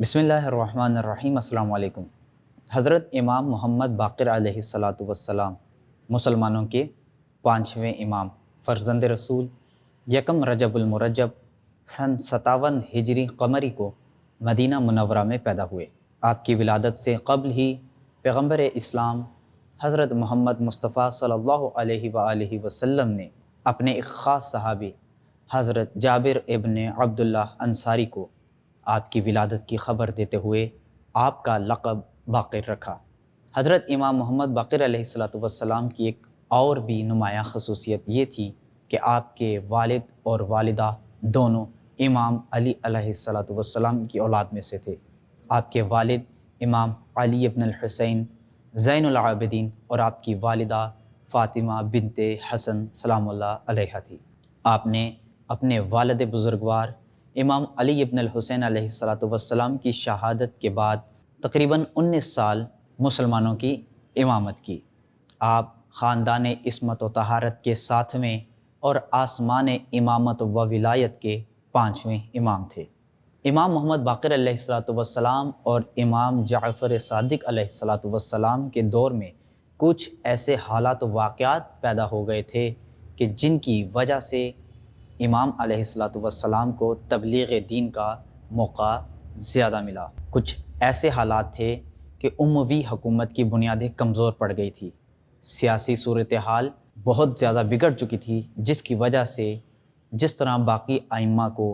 بسم اللہ الرحمن الرحیم۔ السلام علیکم۔ حضرت امام محمد باقر علیہ السلام مسلمانوں کے 5ویں امام، فرزند رسول، یکم رجب المرجب سن 57 ہجری قمری کو مدینہ منورہ میں پیدا ہوئے۔ آپ کی ولادت سے قبل ہی پیغمبر اسلام حضرت محمد مصطفیٰ صلی اللہ علیہ وآلہ وسلم نے اپنے ایک خاص صحابی حضرت جابر ابن عبداللہ انصاری کو آپ کی ولادت کی خبر دیتے ہوئے آپ کا لقب باقر رکھا۔ حضرت امام محمد باقر علیہ السلام کی ایک اور بھی نمایاں خصوصیت یہ تھی کہ آپ کے والد اور والدہ دونوں امام علی علیہ السلام کی اولاد میں سے تھے۔ آپ کے والد امام علی ابن الحسین زین العابدین اور آپ کی والدہ فاطمہ بنت حسن سلام اللہ علیہ تھی۔ آپ نے اپنے والد بزرگوار امام علی ابن الحسین علیہ السلام کی شہادت کے بعد تقریباً 19 سال مسلمانوں کی امامت کی۔ آپ خاندان عصمت و طہارت کے 7ویں اور آسمان امامت و ولایت کے 5ویں امام تھے۔ امام محمد باقر علیہ السلام اور امام جعفر صادق علیہ السلام کے دور میں کچھ ایسے حالات و واقعات پیدا ہو گئے تھے کہ جن کی وجہ سے امام علیہ السلام کو تبلیغ دین کا موقع زیادہ ملا۔ کچھ ایسے حالات تھے کہ اموی حکومت کی بنیادیں کمزور پڑ گئی تھی، سیاسی صورتحال بہت زیادہ بگڑ چکی تھی، جس کی وجہ سے جس طرح باقی ائمہ کو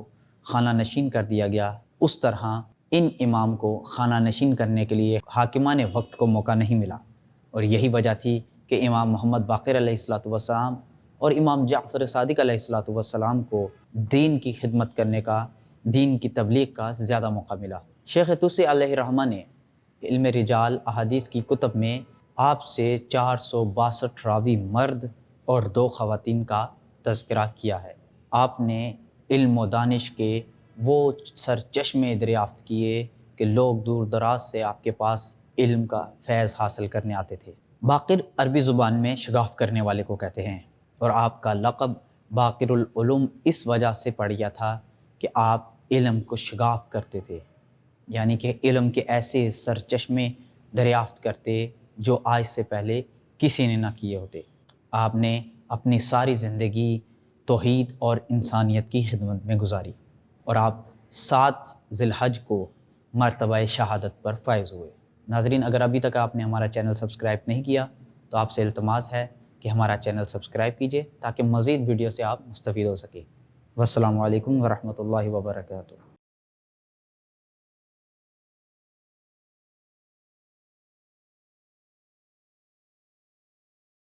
خانہ نشین کر دیا گیا، اس طرح ان امام کو خانہ نشین کرنے کے لیے حاکمان وقت کو موقع نہیں ملا۔ اور یہی وجہ تھی کہ امام محمد باقر علیہ السلام اور امام جعفر صادق علیہ السلام کو دین کی خدمت کرنے کا، دین کی تبلیغ کا زیادہ موقع ملا۔ شیخ طوسی علیہ الرحمہ نے علم رجال احادیث کی کتب میں آپ سے 462 راوی مرد اور 2 خواتین کا تذکرہ کیا ہے۔ آپ نے علم و دانش کے وہ سرچشمے دریافت کیے کہ لوگ دور دراز سے آپ کے پاس علم کا فیض حاصل کرنے آتے تھے۔ باقر عربی زبان میں شگاف کرنے والے کو کہتے ہیں، اور آپ کا لقب باقر العلوم اس وجہ سے پڑ گیا تھا کہ آپ علم کو شگاف کرتے تھے، یعنی کہ علم کے ایسے سرچشمے دریافت کرتے جو آج سے پہلے کسی نے نہ کیے ہوتے۔ آپ نے اپنی ساری زندگی توحید اور انسانیت کی خدمت میں گزاری، اور آپ 7 ذی الحج کو مرتبہ شہادت پر فائز ہوئے۔ ناظرین، اگر ابھی تک آپ نے ہمارا چینل سبسکرائب نہیں کیا تو آپ سے التماس ہے کہ ہمارا چینل سبسکرائب کیجئے تاکہ مزید ویڈیو سے آپ مستفید ہو سکیں۔ والسلام علیکم ورحمۃ اللہ وبرکاتہ۔